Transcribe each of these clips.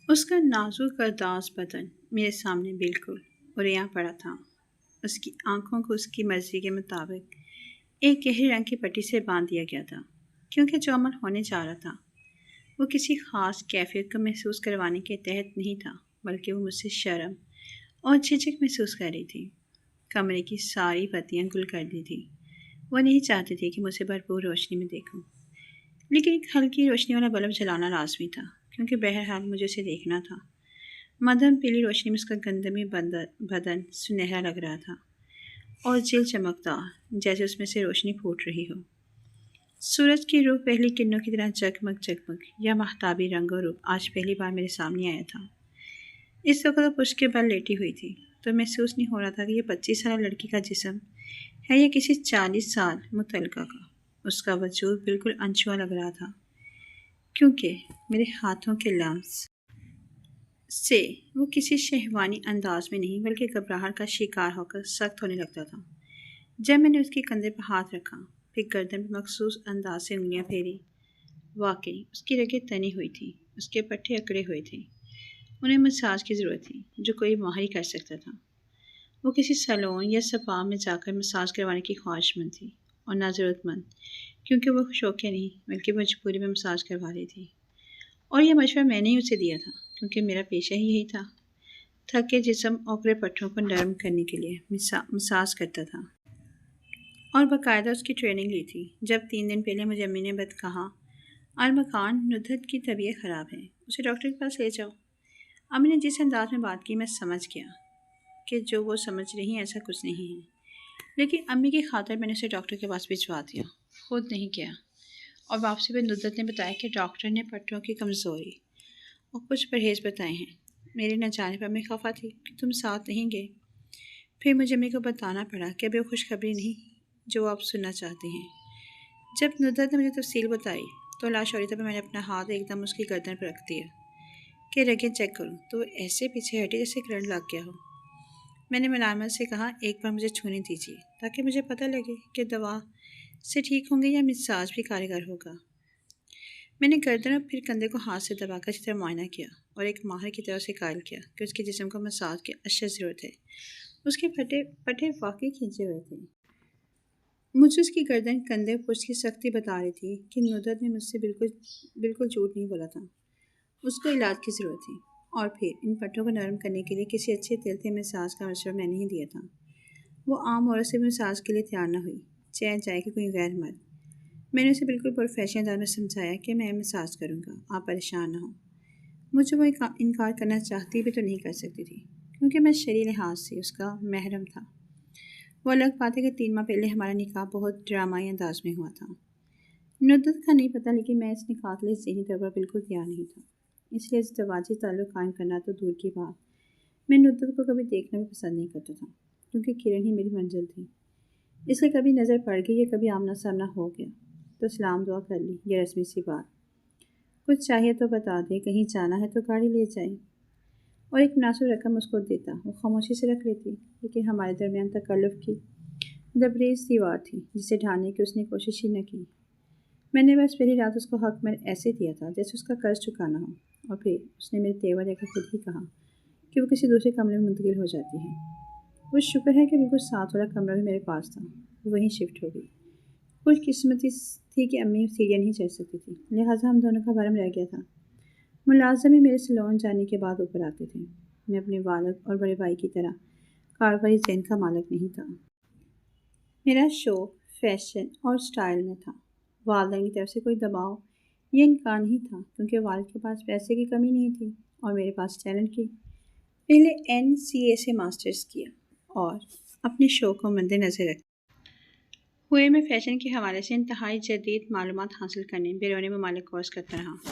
اس کا نازک انداز بدن میرے سامنے بالکل عریاں پڑا تھا۔ اس کی آنکھوں کو اس کی مرضی کے مطابق ایک گہرے رنگ کی پٹی سے باندھ دیا گیا تھا، کیونکہ جو عمل ہونے جا رہا تھا وہ کسی خاص کیفیت کو محسوس کروانے کے تحت نہیں تھا، بلکہ وہ مجھ سے شرم اور جھجک محسوس کر رہی تھی۔ کمرے کی ساری بتیاں گل کر دی تھی۔ وہ نہیں چاہتی تھی کہ مجھے بھرپور روشنی میں دیکھوں، لیکن ایک ہلکی روشنی والا بلب جلانا لازمی تھا، کیونکہ بہرحال مجھے اسے دیکھنا تھا۔ مدھم پیلی روشنی میں اس کا گندمی بدن سنہرا لگ رہا تھا اور جلد چمکتا جیسے اس میں سے روشنی پھوٹ رہی ہو۔ سورج کی روح پہلی کرنوں کی طرح جگمگ جگمگ یا مہتابی رنگ و روپ آج پہلی بار میرے سامنے آیا تھا۔ اس وقت وہ پشت کے بل لیٹی ہوئی تھی تو محسوس نہیں ہو رہا تھا کہ یہ 25 سالہ لڑکی کا جسم ہے یا کسی 40 سال متعلقہ کا۔ اس کا وجود بالکل انچوا لگ رہا تھا، کیونکہ میرے ہاتھوں کے لمس سے وہ کسی شہوانی انداز میں نہیں بلکہ گھبراہٹ کا شکار ہو کر سخت ہونے لگتا تھا۔ جب میں نے اس کے کندھے پر ہاتھ رکھا، پھر گردن پہ مخصوص انداز سے انگلیاں پھیری، واقعی اس کی رگیں تنی ہوئی تھیں، اس کے پٹھے اکڑے ہوئے تھے۔ انہیں مساج کی ضرورت تھی جو کوئی ماہر ہی کر سکتا تھا۔ وہ کسی سیلون یا سپا میں جا کر مساج کروانے کی خواہش مند تھی، اور نہ ضرورت مند، کیونکہ وہ شوقیہ نہیں بلکہ مجبوری میں مساج کروا رہی تھی۔ اور یہ مشورہ میں نے ہی اسے دیا تھا، کیونکہ میرا پیشہ ہی یہی تھا۔ تھکے جسم اوکرے پٹھوں کو نرم کرنے کے لیے مساج کرتا تھا، اور باقاعدہ اس کی ٹریننگ لی تھی۔ جب 3 دن پہلے مجھے امی نے کہا، المکان ندرت کی طبیعت خراب ہے، اسے ڈاکٹر کے پاس لے جاؤ۔ امی نے جس انداز میں بات کی، میں سمجھ گیا کہ جو وہ سمجھ رہی ہیں ایسا کچھ نہیں ہے، لیکن امی کی خاطر میں نے اسے ڈاکٹر کے پاس بھجوا دیا، خود نہیں گیا۔ اور واپسی پہ ندرت نے بتایا کہ ڈاکٹر نے پٹھوں کی کمزوری اور کچھ پرہیز بتائے ہیں۔ میرے نہ جانے پر امی خفا تھی کہ تم ساتھ نہیں گئے۔ پھر مجھے امی کو بتانا پڑا کہ ابھی وہ خوشخبری نہیں جو آپ سننا چاہتے ہیں۔ جب ندرت نے مجھے تفصیل بتائی تو لاشعوری طور پر میں نے اپنا ہاتھ ایک دم اس کی گردن پر رکھ دیا کہ رگیں چیک کروں، تو وہ ایسے پیچھے ہٹی جیسے کرنٹ لگ گیا ہو۔ میں نے ملامت سے کہا، ایک بار مجھے چھونے دیجیے تاکہ مجھے پتہ لگے کہ دوا سے ٹھیک ہوں گے یا مساج بھی کارگر ہوگا۔ میں نے گردن اور پھر کندھے کو ہاتھ سے دبا کر اچھی طرح معائنہ کیا اور ایک ماہر کی طرح سے قائل کیا کہ اس کے جسم کو مساج کی اشد ضرورت ہے۔ اس کے پٹھے واقعی کھینچے ہوئے تھے۔ مجھے اس کی گردن، کندھے اور پشت کی سختی بتا رہی تھی کہ ندرت نے مجھ سے بالکل جھوٹ نہیں بولا تھا۔ اس کو علاج کی ضرورت تھی، اور پھر ان پٹھوں کو نرم کرنے کے لیے کسی اچھے تیل سے مساج کا مشورہ میں نے ہی دیا تھا۔ وہ عام عورت سے بھی مساج کے لیے تیار نہ ہوئی، چاہے جائے کہ کوئی غیر مرد۔ میں نے اسے بالکل پروفیشنل انداز میں سمجھایا کہ میں مساج کروں گا، آپ پریشان نہ ہوں۔ مجھے وہ انکار کرنا چاہتی بھی تو نہیں کر سکتی تھی، کیونکہ میں شرعی لحاظ سے اس کا محرم تھا۔ وہ الگ بات ہے کہ 3 ماہ پہلے ہمارا نکاح بہت ڈرامائی انداز میں ہوا تھا۔ ندرت کا نہیں پتہ، لیکن میں اس نکاح کے لیے ذہنی طور پر بالکل تیار نہیں تھا۔ اس لیے ازدواجی تعلق قائم کرنا تو دور کی بات، میں ندرت کو کبھی دیکھنا بھی پسند نہیں کرتا تھا، کیونکہ کرن ہی میری منزل تھی۔ اس لیے کبھی نظر پڑ گئی یا کبھی آمنا سامنا ہو گیا تو سلام دعا کر لی، یہ رسمی سی بات۔ کچھ چاہیے تو بتا دے، کہیں جانا ہے تو گاڑی لے جائے، اور ایک مناسب رقم اس کو دیتا، وہ خاموشی سے رکھ لیتی۔ لیکن ہمارے درمیان تکلف کی دبریز دیوار تھی جسے ڈھاننے کی اس نے کوشش ہی نہ کی۔ میں نے بس پہلی رات اس کو حق میں ایسے دیا تھا جیسے اس کا قرض چکانا ہو، اور پھر اس نے میرے تیور دیکھ کر خود ہی کہا کہ وہ کسی دوسرے کمرے میں منتقل ہو جاتی ہے۔ وہ شکر ہے کہ بالکل ساتھ والا کمرہ بھی میرے پاس تھا، وہ وہیں شفٹ ہو گئی۔ خوش قسمتی تھی کہ امی سیڑھیاں نہیں چڑھ سکتی تھی، لہٰذا ہم دونوں کا بھرم رہ گیا تھا۔ ملازم ہی میرے سیلون جانے کے بعد اوپر آتے تھے۔ میں اپنے والد اور بڑے بھائی کی طرح کاروباری ذہن کا مالک نہیں تھا۔ میرا شوق فیشن اور سٹائل میں تھا۔ والدین کی طرف سے کوئی دباؤ یا انکار نہیں تھا، کیونکہ والد کے پاس پیسے کی کمی نہیں تھی اور میرے پاس ٹیلنٹ کی۔ پہلے NCA سے ماسٹرز کیا اور اپنے شوق کو مد نظر رکھا ہوئے میں فیشن کے حوالے سے انتہائی جدید معلومات حاصل کرنے بیرونی ممالک کورس کرتا رہا۔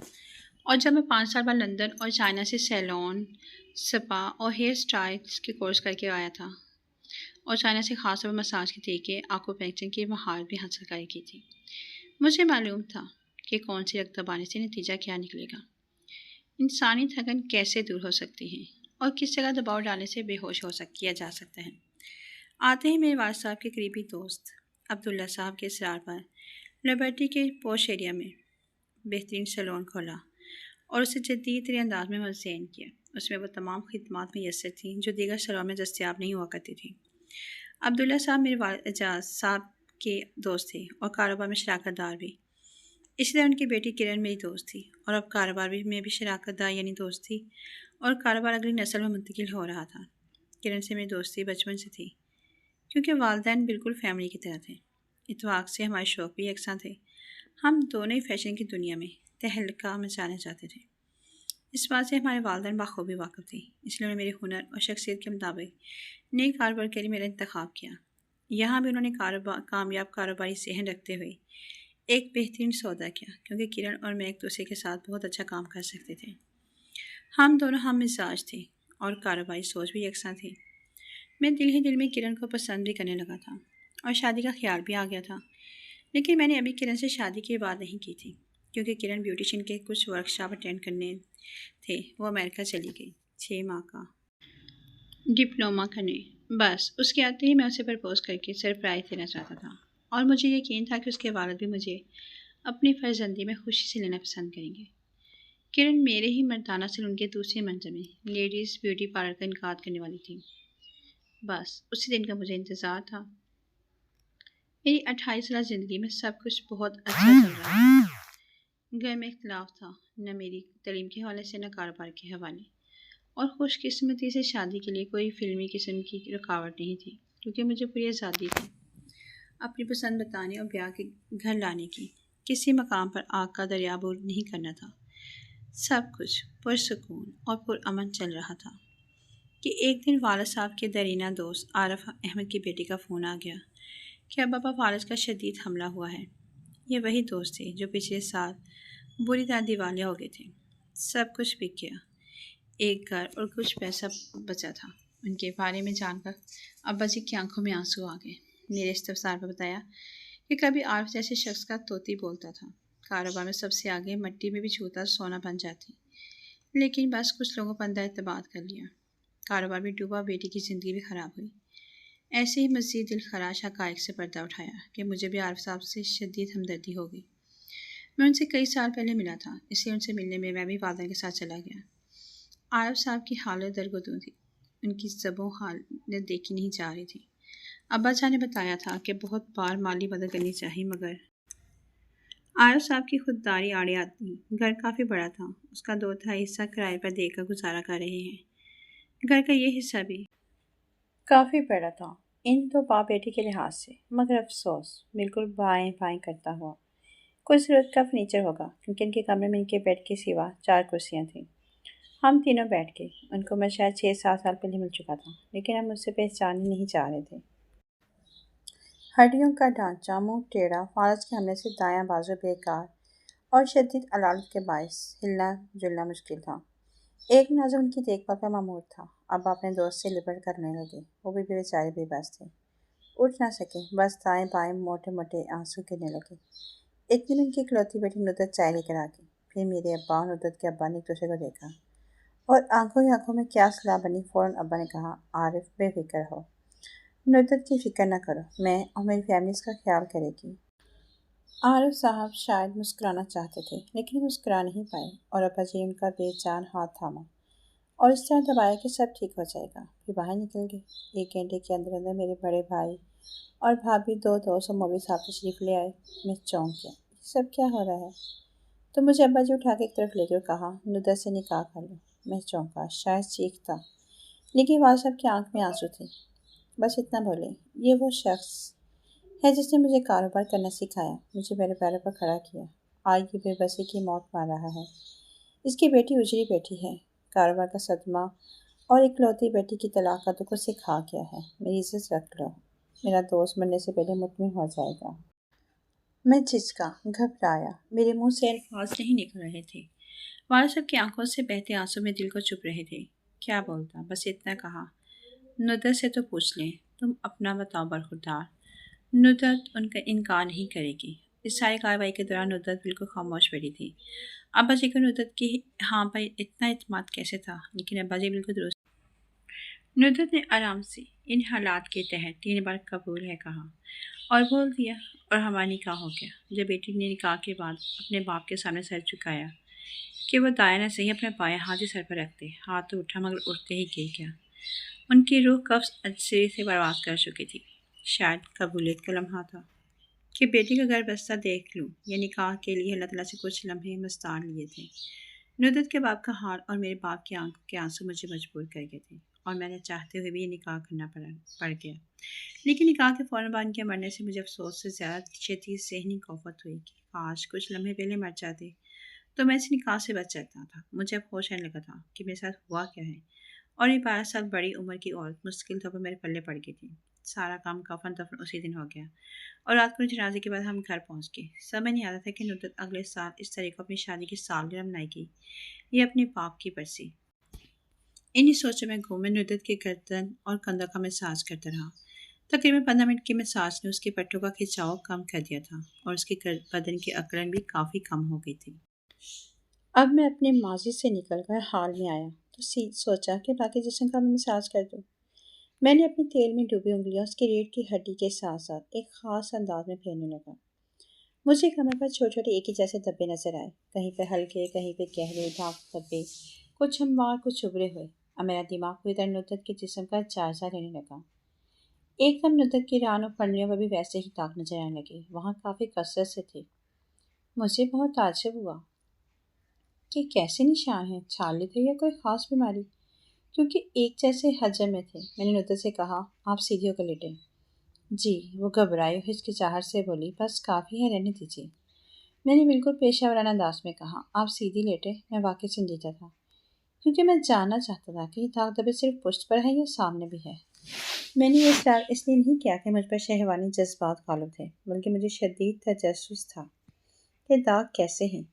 اور جب میں 5 سال بعد لندن اور چائنا سے سیلون، سپا اور ہیئر سٹائلز کے کورس کر کے آیا تھا، اور چائنا سے خاص طور پر مساج کے طریقے، آکوپنکچر کی مہارت بھی حاصل کی تھی۔ مجھے معلوم تھا کہ کون سی رگ دبانے سے نتیجہ کیا نکلے گا، انسانی تھکن کیسے دور ہو سکتی ہے، اور کس جگہ دباؤ ڈالنے سے بے ہوش کیا جا سکتا ہے۔ آتے ہی میرے والد صاحب کے قریبی دوست عبداللہ صاحب کے اصرار پر لبرٹی کے پوش ایریا میں بہترین سیلون کھولا، اور اسے جدید ترین انداز میں مزین کیا۔ اس میں وہ تمام خدمات میسر تھیں جو دیگر شرحوں میں دستیاب نہیں ہوا کرتی تھیں۔ عبداللہ صاحب میرے والد اعجاز صاحب کے دوست تھے اور کاروبار میں شراکت دار بھی۔ اسی طرح ان کی بیٹی کرن میری دوست تھی اور اب کاروبار میں بھی شراکت دار یعنی دوست تھی، اور کاروبار اگلی نسل میں منتقل ہو رہا تھا۔ کرن سے میری دوستی بچپن سے تھی کیونکہ والدین بالکل فیملی کی طرح تھے۔ اتفاق سے ہمارے شوق بھی یکساں تھے۔ ہم دونوں ہی فیشن کی دنیا میں تہلکہ مچانا چاہتے تھے۔ اس بات سے ہمارے والدین بخوبی واقف تھے، اس لیے انہوں نے میرے ہنر اور شخصیت کے مطابق نئے کاروبار کے لیے میرا انتخاب کیا۔ یہاں بھی انہوں نے کامیاب کاروباری ذہن رکھتے ہوئے ایک بہترین سودا کیا، کیونکہ کرن اور میں ایک دوسرے کے ساتھ بہت اچھا کام کر سکتے تھے۔ ہم دونوں ہم مزاج تھے اور کاروباری سوچ بھی یکساں تھی۔ میں دل ہی دل میں کرن کو پسند بھی کرنے لگا تھا اور شادی کا خیال بھی آ گیا تھا، لیکن میں نے ابھی کرن سے شادی کی بات نہیں کی تھی، کیونکہ کرن بیوٹیشین کے کچھ ورکشاپ اٹینڈ کرنے تھے۔ وہ امریکہ چلی گئی 6 ماہ کا ڈپلوما کرنے۔ بس اس کے آتے ہی میں اسے پرپوز کر کے سرپرائز دینا چاہتا تھا، اور مجھے یقین تھا کہ اس کے والد بھی مجھے اپنی فرزندی میں خوشی سے لینا پسند کریں گے۔ کرن میرے ہی مردانہ سیلون کے دوسرے منزل میں لیڈیز بیوٹی پارلر کا انعقاد کرنے والی تھی۔ بس اسی دن کا مجھے انتظار تھا۔ میری 28 سالہ زندگی میں سب کچھ بہت اچھا چل رہا تھا۔ گھر میں اختلاف تھا، نہ میری تعلیم کے حوالے سے نہ کاروبار کے حوالے، اور خوش قسمتی سے شادی کے لیے کوئی فلمی قسم کی رکاوٹ نہیں تھی، کیونکہ مجھے پوری آزادی تھی اپنی پسند بتانے اور بیاہ کے گھر لانے کی۔ کسی مقام پر آگ کا دریا عبور نہیں کرنا تھا۔ سب کچھ پرسکون اور پرامن چل رہا تھا کہ ایک دن والد صاحب کے درینہ دوست عارف احمد کی بیٹی کا فون آ گیا کہ اب ابا والد کا شدید حملہ ہوا ہے۔ یہ وہی دوست تھے جو پچھلے سال بری طرح دیوالیہ ہو گئے تھے۔ سب کچھ بک گیا، ایک گھر اور کچھ پیسہ بچا تھا۔ ان کے بارے میں جان کر ابا جی کی آنکھوں میں آنسو آ گئے۔ میرے استفسار پر بتایا کہ کبھی عارف جیسے شخص کا طوطی بولتا تھا، کاروبار میں سب سے آگے، مٹی میں بھی چھوتا سونا بن جاتی، لیکن بس کچھ لوگوں پر اندھا اعتماد کر لیا۔ کاروبار بھی ڈوبا، بیٹی کی زندگی بھی خراب ہوئی۔ ایسے ہی مزید دل خراش حقائق سے پردہ اٹھایا کہ مجھے بھی عارف صاحب سے شدید ہمدردی ہو گئی۔ میں ان سے کئی سال پہلے ملا تھا، اس لیے ان سے ملنے میں بھی والدین کے ساتھ چلا گیا۔ عارف صاحب کی حالت درگزر تھی، ان کی زبوں حالت دیکھی نہیں جا رہی تھی۔ ابا جان نے بتایا تھا کہ بہت بار مالی مدد کرنی چاہیے، مگر عارف صاحب کی خودداری آڑے آتی۔ گھر کافی بڑا تھا، اس کا 2/3 حصہ کرائے پر دے کر گزارا کر رہے ہیں۔ گھر کا یہ حصہ بھی کافی بڑا تھا ان دو باپ بیٹی کے لحاظ سے، مگر افسوس بالکل بائیں بائیں کرتا ہوا۔ کوئی ضرورت کا فرنیچر ہوگا، کیونکہ ان کے کمرے میں ان کے بیڈ کے سوا 4 کرسیاں تھیں۔ ہم تینوں بیٹھ گئے۔ ان کو میں شاید 6-7 سال پہلے مل چکا تھا، لیکن اب مجھ سے پہچان ہی نہیں چاہ رہے تھے۔ ہڈیوں کا ڈھانچہ، منہ ٹیڑھا، فالج کے حملے سے دایاں بازو بیکار اور شدید علالت کے باعث ہلنا جلنا مشکل تھا۔ ایک ناظر ان کی دیکھ بھال پر مامور تھا۔ ابا اپنے دوست سے لبرٹ کرنے لگے، وہ بھی بیچارے بے بس تھے، اٹھ نہ سکے، بس دائیں بائیں موٹے موٹے آنسو گرنے لگے۔ اتنے میں ان کی اکلوتی بیٹی ندرت چائے لے کر آ گئی۔ پھر میرے ابا اور ندرت کے ابا نے ایک دوسرے کو دیکھا، اور آنکھوں ہی آنکھوں میں کیا صلاح بنی، فوراً ابا نے کہا، عارف بے فکر ہو، ندرت کی فکر نہ کرو، میں اور میری فیملی اس کا خیال کرے گی۔ عارف صاحب شاید مسکرانا چاہتے تھے، لیکن مسکرا نہیں پائے، اور ابا جی نے ان کا بے جان ہاتھ تھاما اور اس طرح دبایا کہ سب ٹھیک ہو جائے گا۔ پھر باہر نکل گئے۔ 1 گھنٹے کے اندر اندر میرے بڑے بھائی اور بھابھی 2 دوست اور مولوی صاحب تشریف لے آئے۔ میں چونک گیا، یہ سب کیا ہو رہا ہے؟ تو مجھے ابا جی اٹھا کے ایک طرف لے گئے اور کہا، ندرت سے نکاح کر لو۔ میں چونکا، شاید چیختا، لیکن والد صاحب کی آنکھ میں آنسو تھے۔ بس اتنا بولے، یہ وہ شخص ہے جس نے مجھے کاروبار کرنا سکھایا، مجھے میرے پیروں پر کھڑا کیا۔ آج یہ بے بسی کی موت مار رہا ہے۔ اس کی بیٹی اجڑی بیٹھی ہے، کاروبار کا صدمہ اور اکلوتی بیٹی کی طلاق کا دکھ اسے کھا گیا ہے۔ میری عزت رکھ لو، میرا دوست مرنے سے پہلے مطمئن ہو جائے گا۔ میں جھجکا، گھبرایا، میرے منہ سے الفاظ نہیں نکل رہے تھے۔ والد صاحب کی آنکھوں سے بہتے آنسو میں دل کو چپ رہے تھے۔ کیا بولتا؟ بس اتنا کہا، ندرت سے تو پوچھ لیں، تم اپنا بتاؤ برخوردار۔ ندرت ان کا انکار نہیں کرے گی۔ اس ساری کارروائی کے دوران ندرت بالکل خاموش بیٹھی تھی۔ ابا جی کو ندرت کی ہاں پر اتنا اعتماد کیسے تھا؟ لیکن ابا جی بالکل درست۔ ندرت نے آرام سے ان حالات کے تحت 3 بار قبول ہے کہا اور بول دیا، اور ہمارا نکاح ہو گیا۔ جب بیٹی نے نکاح کے بعد اپنے باپ کے سامنے سر جھکایا، کہ وہ دائیں نہ صحیح اپنے بائیں ہاتھ ہی سر پر رکھتے۔ ہاتھ تو اٹھا مگر اٹھتے ہی گئی کیا۔ ان کی روح قبض سرے سے پرواز کر چکی تھی۔ شاید قبولیت کا لمحہ تھا کہ بیٹی کا گھر بستہ دیکھ لوں، یا نکاح کے لیے اللہ تعالیٰ سے کچھ لمحے مستار لیے تھے۔ ندرت کے باپ کا حال اور میرے باپ کی آنکھوں کے آنسو مجھے مجبور کر گئے تھے، اور میں نے چاہتے ہوئے بھی یہ نکاح کرنا پڑ گیا۔ لیکن نکاح کے فوراً بعد ان کے مرنے سے مجھے افسوس سے زیادہ شدید ذہنی کوفت ہوئی کہ کاش کچھ لمحے پہلے مر جاتے تو میں اس نکاح سے بچ جاتا تھا۔ مجھے اب ہوش آنے لگا تھا کہ میرے ساتھ ہوا کیا ہے، اور یہ 12 سال بڑی عمر کی عورت مشکل طور پر میرے پلے پڑ گئی تھی۔ سارا کام کفن دفن اسی دن ہو گیا، اور رات کو جنازے کے بعد ہم گھر پہنچ گئے۔ سمجھ نہیں آتا تھا کہ ندرت اگلے سال اس طریقے کو اپنی شادی کی سالگرہ منائے گی یا اپنے باپ کی برسی۔ انہی سوچوں میں گھومے ندرت کے گردن اور کندھوں کا مساج کرتا رہا۔ تقریباً 15 منٹ کی مساج نے اس کے پٹھوں کا کھچاؤ کم کر دیا تھا، اور اس کے بدن کی اکڑن بھی کافی کم ہو گئی تھی۔ اب میں اپنے ماضی سے نکل کر حال میں آیا تو سوچا کہ باقی جسم کا بھی مساج کر دوں۔ میں نے اپنی تیل میں ڈوبی انگلیاں اس کی ریڑھ کی ہڈی کے ساتھ ساتھ ایک خاص انداز میں پھیرنے لگا۔ مجھے کمر پر چھوٹے چھوٹے ایک ہی جیسے دھبے نظر آئے، کہیں پہ ہلکے، کہیں پہ گہرے داغ دھبے، کچھ ہموار، کچھ ابھرے ہوئے۔ اب میرا دماغ پوری طرح ندرت کے جسم کا جائزہ لینے لگا۔ ایک دم ندرت کی ران اور پنڈلیوں پر بھی ویسے ہی داغ نظر آنے لگے، وہاں کافی کثرت سے تھے۔ مجھے بہت تعجب ہوا کہ کیسے نشان ہیں، چھالے تھے یا کوئی خاص بیماری، کیونکہ ایک جیسے حجم میں تھے۔ میں نے ندرت سے کہا، آپ سیدھی ہو کر لیٹیں۔ جی، وہ گھبرائی اور ہچکچاہٹ سے بولی، بس کافی ہے، رہنے دیجیے۔ میں نے بالکل پیشہ ورانہ انداز میں کہا، آپ سیدھی لیٹیں۔ میں واقعی سنجیدہ تھا، کیونکہ میں جاننا چاہتا تھا کہ یہ داغ دھبے صرف پشت پر ہے یا سامنے بھی ہے۔ میں نے یہ اصرار اس لیے نہیں کیا کہ مجھ پر شہوانی جذبات غالب تھے، بلکہ مجھے شدید تجسس تھا کہ داغ کیسے ہیں۔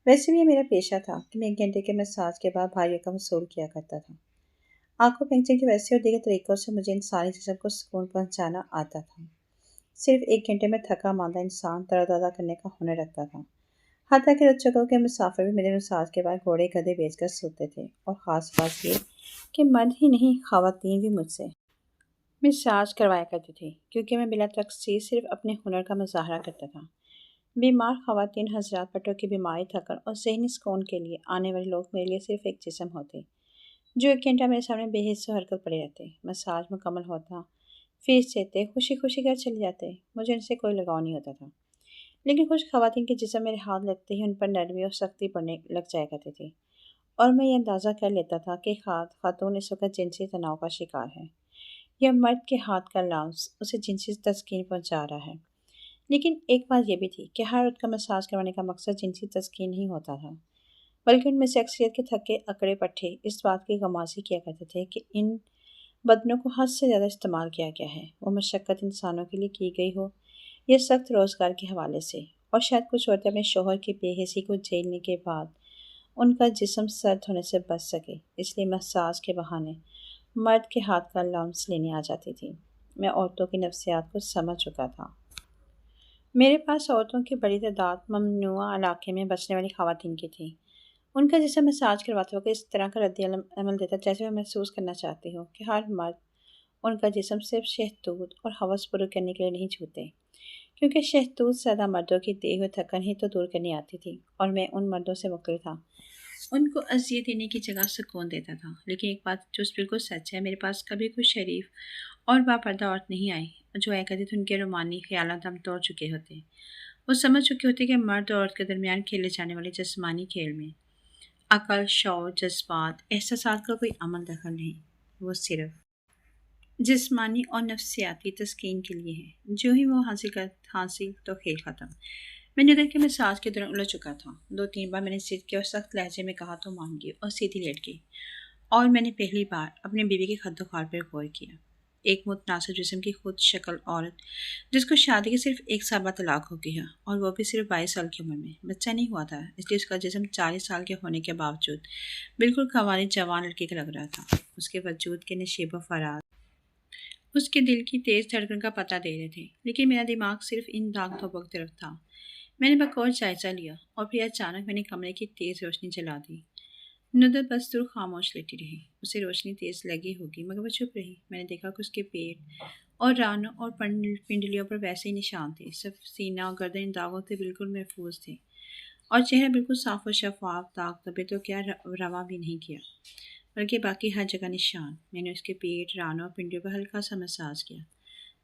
ویسے بھی یہ میرا پیشہ تھا کہ میں 1 گھنٹے کے مساج کے بعد بھائیوں کا وصول کیا کرتا تھا۔ آنکھوں پنکچر کی وجہ سے اور دیگر طریقوں سے مجھے انسانی جسم کو سکون پہنچانا آتا تھا۔ صرف 1 گھنٹے میں تھکا ماندہ انسان تر و تازہ کرنے کا ہنر رکھتا تھا۔ حتیٰ کہ رچکوں کے مسافر بھی میرے مساج کے بعد گھوڑے گدھے بیچ کر سوتے تھے، اور خاص بات یہ کہ مرد ہی نہیں، خواتین بھی مجھ سے مساج کروایا کرتی تھی، کیونکہ میں بلا تقصیر صرف اپنے ہنر کا مظاہرہ کرتا تھا۔ بیمار خواتین حضرات پٹوں کی بیماری، تھکن اور ذہنی سکون کے لیے آنے والے لوگ میرے لیے صرف ایک جسم ہوتے، جو 1 گھنٹہ میرے سامنے بے حس و حرکت پڑے رہتے۔ مساج مکمل ہوتا، فیس دیتے، خوشی خوشی گھر چلے جاتے۔ مجھے ان سے کوئی لگاؤ نہیں ہوتا تھا، لیکن کچھ خواتین کے جسم میرے ہاتھ لگتے ہی ان پر نرمی اور سختی پڑنے لگ جایا کرتے تھے، اور میں یہ اندازہ کر لیتا تھا کہ خاتون اس وقت جنسی تناؤ کا شکار ہے، یا مرد کے ہاتھ کا لمس اسے جنسی تسکین پہنچا رہا ہے۔ لیکن ایک بات یہ بھی تھی کہ ہر عورت کا مساج کروانے کا مقصد جنسی تسکین نہیں ہوتا تھا، بلکہ ان میں سے اکثریت کے تھکے اکڑے پٹھے اس بات کی غمازی کیا کرتے تھے کہ ان بدنوں کو حد سے زیادہ استعمال کیا گیا ہے، وہ مشقت انسانوں کے لیے کی گئی ہو یا سخت روزگار کے حوالے سے۔ اور شاید کچھ عورتیں اپنے شوہر کی بے حسی کو جھیلنے کے بعد ان کا جسم سرد ہونے سے بچ سکے، اس لیے مساج کے بہانے مرد کے ہاتھ کا لمس لینے آ جاتی تھی۔ میں عورتوں کی نفسیات کو سمجھ چکا تھا۔ میرے پاس عورتوں کی بڑی تعداد ممنوعہ علاقے میں بسنے والی خواتین کی تھی۔ ان کا جسم مساج کرواتے وقت اس طرح کا رد عمل دیتا جیسے میں محسوس کرنا چاہتی ہوں کہ ہر مرد ان کا جسم صرف شہتوت اور ہوس پورا کرنے کے لیے نہیں چھوتے، کیونکہ شہتوت زیادہ مردوں کی دی ہوئی تھکن ہی تو دور کرنی آتی تھی، اور میں ان مردوں سے مختلف تھا، ان کو اذیت دینے کی جگہ سکون دیتا تھا۔ لیکن ایک بات جو بالکل سچ ہے، میرے پاس کبھی کوئی شریف اور باپردہ عورت نہیں آئی جو آیا کرتی تھی۔ ان کے رومانی خیالات ہم توڑ چکے ہوتے، وہ سمجھ چکے ہوتے کہ مرد اور عورت کے درمیان کھیلے جانے والے جسمانی کھیل میں عقل، شعور، جذبات، احساسات کا کوئی عمل دخل نہیں، وہ صرف جسمانی اور نفسیاتی تسکین کے لیے ہے۔ جو ہی وہ حاصل تو کھیل ختم۔ میں ندرت کے مساج کے دوران الجھ چکا تھا۔ 2-3 بار میں نے ضد کی اور سخت لہجے میں کہا تو مان گئی اور سیدھی لیٹ گئی، اور میں نے پہلی بار اپنی بیوی کے خد و خال پر غور کیا۔ ایک متناسب جسم کی خود شکل عورت جس کو شادی کے صرف 1 سال بعد طلاق ہو گیا، اور وہ بھی صرف 22 سال کی عمر میں۔ بچہ نہیں ہوا تھا، اس لیے اس کا جسم 40 سال کے ہونے کے باوجود بالکل قواری جوان لڑکی کا لگ رہا تھا۔ اس کے وجود کے نشیب و فراز اس کے دل کی تیز دھڑکن کا پتہ دے رہے تھے، لیکن میرا دماغ صرف ان داغ دھبوں کی طرف تھا۔ میں نے بغور جائزہ لیا، اور پھر اچانک میں نے کمرے کی تیز روشنی جلا دی۔ ندرت بس دور خاموش لیٹی رہی۔ اسے روشنی تیز لگی ہوگی مگر وہ چپ رہی۔ میں نے دیکھا کہ اس کے پیٹ اور رانوں اور پنڈلیوں پر ویسے ہی نشان تھے، صرف سینہ اور گردن ان داغوں سے بالکل محفوظ تھے، اور چہرہ بالکل صاف و شفاف، داغ دبے تو کیا روا بھی نہیں کیا، بلکہ باقی ہر جگہ نشان۔ میں نے اس کے پیٹ، رانوں اور پنڈیوں پر ہلکا سا مساج کیا،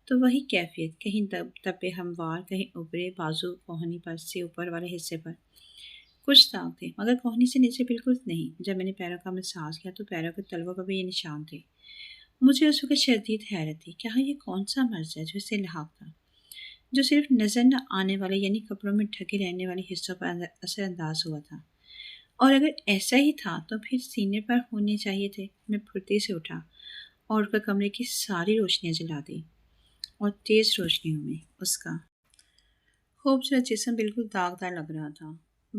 تو وہی کیفیت، کہیں دبے ہموار، کہیں ابھرے بازو، کوہنی پر سے اوپر والے حصے پر کچھ داغ تھے، مگر کوہنی سے نیچے بالکل نہیں۔ جب میں نے پیروں کا مساج کیا تو پیروں کے تلووں پر بھی یہ نشان تھے۔ مجھے اس وقت شدید حیرت تھی، کیا یہ کون سا مرض ہے جو اسے لاحق تھا، جو صرف نظر نہ آنے والے یعنی کپڑوں میں ڈھکے رہنے والے حصوں پر اثر انداز ہوا تھا؟ اور اگر ایسا ہی تھا تو پھر سینے پر ہونے چاہیے تھے۔ میں پھرتی سے اٹھا اور اٹھ کر کمرے کی ساری روشنیاں جلا دی، اور تیز روشنیوں میں اس کا خوبصورت جسم بالکل داغدار لگ رہا تھا۔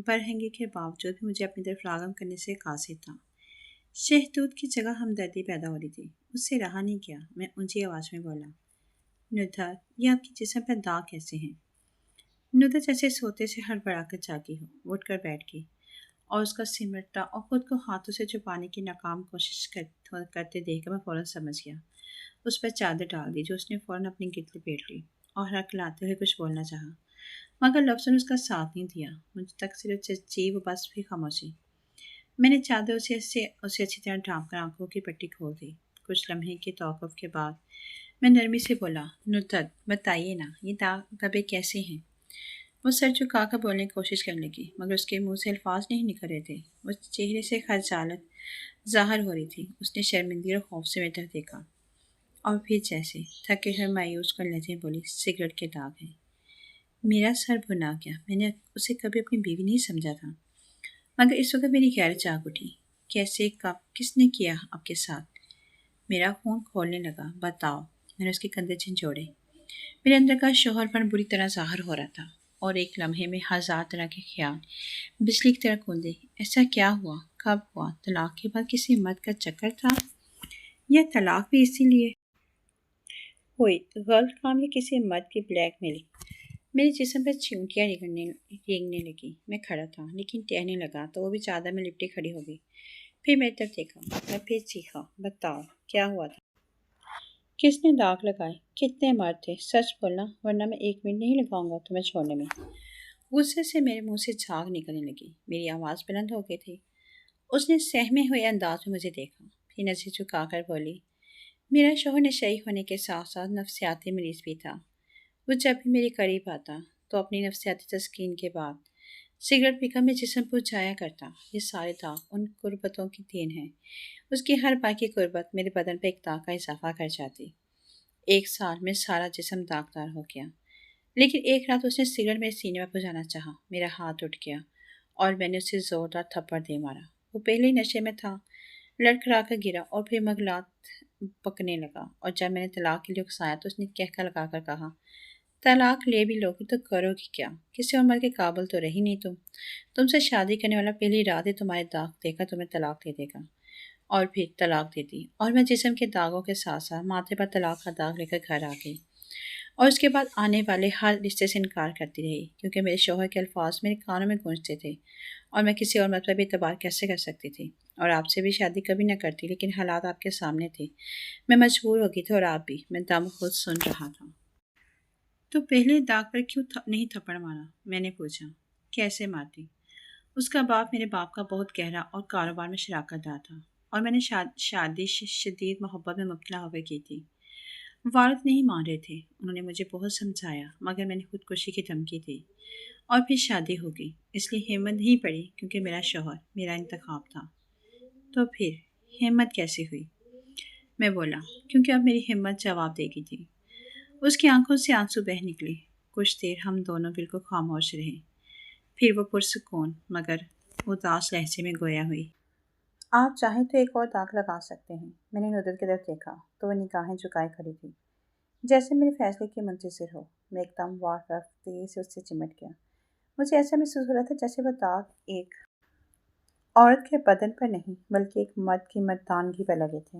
برہنگی کے باوجود بھی مجھے اپنی طرف راغم کرنے سے قاصر تھا۔ شہتوت کی جگہ ہمدردی پیدا ہو رہی تھی۔ اس سے رہا نہیں کیا، میں اونچی آواز میں بولا، ندھت، یہ آپ کے جسم پر داغ کیسے ہیں؟ ندھت جیسے سوتے سے ہڑبڑا کر جاگی ہو، وہ اٹھ کر بیٹھ گئی اور اس کا سمٹتا اور خود کو ہاتھوں سے چھپانے کی ناکام کوشش کرتے دیکھ کر میں فوراً سمجھ گیا۔ اس پر چادر ڈال دی جو اس نے فوراً اپنی گرد لپیٹ لی اور ہرکلاتے ہوئے کچھ بولنا چاہا، مگر لفظوں نے اس کا ساتھ نہیں دیا۔ مجھ تک صرف جی و بس بھی خاموشی۔ میں نے چادر اسے اچھی طرح ڈھانپ کر آنکھوں کی پٹی کھول دی۔ کچھ لمحے کے توقف کے بعد میں نرمی سے بولا، ندھت، بتائیے نا، یہ داغ دبے کیسے ہیں؟ وہ سر جھکا کر بولنے کی کوشش کرنے لگی، مگر اس کے منہ سے الفاظ نہیں نکل رہے تھے۔ وہ چہرے سے خجالت ظاہر ہو رہی تھی۔ اس نے شرمندگی اور خوف سے میری طرف دیکھا اور پھر جیسے تھکے ہوئے مایوس کن لہجے میں بولی، سگریٹ کے داغ ہیں۔ میرا سر بھنا گیا۔ میں نے اسے کبھی اپنی بیوی نہیں سمجھا تھا، مگر اس وقت میری غیرت جاگ اٹھی۔ کیسے، کب، کس نے کیا آپ کے ساتھ؟ میرا خون کھولنے لگا۔ بتاؤ۔ میں نے اس کے کندھے جھنجھوڑے۔ میرے اندر کا شوہر پن بری طرح ظاہر ہو رہا تھا، اور ایک لمحے میں ہزار طرح کے خیال بجلی کی طرح کھولے۔ ایسا کیا ہوا؟ کب ہوا؟ طلاق کے بعد کسی مرد کا چکر تھا، یا طلاق بھی اسی لیے ہوئی؟ غلط کام یا کسی مرد کی بلیک میلنگ؟ میرے جسم پر چیونٹیاں رینگنے لگی۔ میں کھڑا تھا لیکن ٹہنے لگا تو وہ بھی چادر میں لپٹی کھڑی ہو گئی۔ پھر میری طرف دیکھا۔ میں پھر چیخا، بتاؤ کیا ہوا تھا؟ کس نے داغ لگائے؟ کتنے مرد تھے؟ سچ بولنا، ورنہ میں 1 منٹ نہیں لگاؤں گا تمہیں چھوڑنے میں۔ غصے سے میرے منہ سے جھاگ نکلنے لگی۔ میری آواز بلند ہو گئی تھی۔ اس نے سہمے ہوئے انداز میں مجھے دیکھا، پھر نظر جھکا کر بولی، میرا شوہر نشئی ہونے کے ساتھ ساتھ نفسیاتی مریض بھی تھا۔ وہ جب بھی میرے قریب آتا تو اپنی نفسیاتی تسکین کے بعد سگریٹ پی کر میرے جسم پر جایا کرتا۔ یہ سارے داغ ان قربتوں کی دین ہے۔ اس کی ہر باقی قربت میرے بدن پہ ایک داغ کا اضافہ کر جاتی۔ 1 سال میں سارا جسم داغدار ہو گیا۔ لیکن ایک رات اس نے سگریٹ میرے سینے پر بجھانا چاہا۔ میرا ہاتھ اٹھ گیا اور میں نے اسے زوردار تھپڑ دے مارا۔ وہ پہلے ہی نشے میں تھا، لڑکھڑا کر گرا اور پھر مغلات پکنے لگا، اور جب میں نے طلاق کے لیے اکسایا تو اس نے کہکا لگا کر کہا، طلاق لے بھی لوگی تو کرو گی کیا؟ کسی عمر کے قابل تو رہی نہیں تم سے شادی کرنے والا پہلی رات ہی تمہارے داغ دے کر تمہیں طلاق دے دے گا۔ اور پھر طلاق دے دی، اور میں جسم کے داغوں کے ساتھ ساتھ ماتھے پر طلاق کا داغ لے کر گھر آ گئی، اور اس کے بعد آنے والے ہر رشتے سے انکار کرتی رہی، کیونکہ میرے شوہر کے الفاظ میرے کانوں میں گونجتے تھے، اور میں کسی اور مرد پر بھی اعتبار کیسے کر سکتی تھی؟ اور آپ سے بھی شادی کبھی نہ کرتی، لیکن حالات آپ کے سامنے تھے، میں مجبور ہو گئی تھی، اور آپ بھی۔ میں دم خود سن رہا تھا۔ تو پہلے داغ پر کیوں نہیں تھپڑ مارا؟ میں نے پوچھا۔ کیسے مارتی؟ اس کا باپ میرے باپ کا بہت گہرا اور کاروبار میں شراکت دار تھا، اور میں نے شادی شدید محبت میں مبتلا ہو گئی تھی۔ والد نہیں مان رہے تھے، انہوں نے مجھے بہت سمجھایا، مگر میں نے خودکشی کی دھمکی دی، اور پھر شادی ہو گئی۔ اس لیے ہمت نہیں پڑی، کیونکہ میرا شوہر میرا انتخاب تھا۔ تو پھر ہمت کیسے ہوئی؟ میں بولا، کیونکہ اب میری ہمت جواب دے گی تھی۔ اس کی آنکھوں سے آنسو بہہ نکلے۔ کچھ دیر ہم دونوں بالکل خاموش رہے، پھر وہ پرسکون مگر اداس لہجے میں گویا ہوئی، آپ چاہیں تو ایک اور داغ لگا سکتے ہیں۔ میں نے ندھت کی طرف دیکھا تو وہ نگاہیں جھکائے کھڑی تھی، جیسے میرے فیصلے کی منتظر ہو۔ میں ایک دم وارفتے سے اس سے چمٹ گیا۔ مجھے ایسا محسوس ہو رہا تھا جیسے وہ داغ ایک عورت کے بدن پر نہیں، بلکہ ایک مرد کی مردانگی پر لگے تھے۔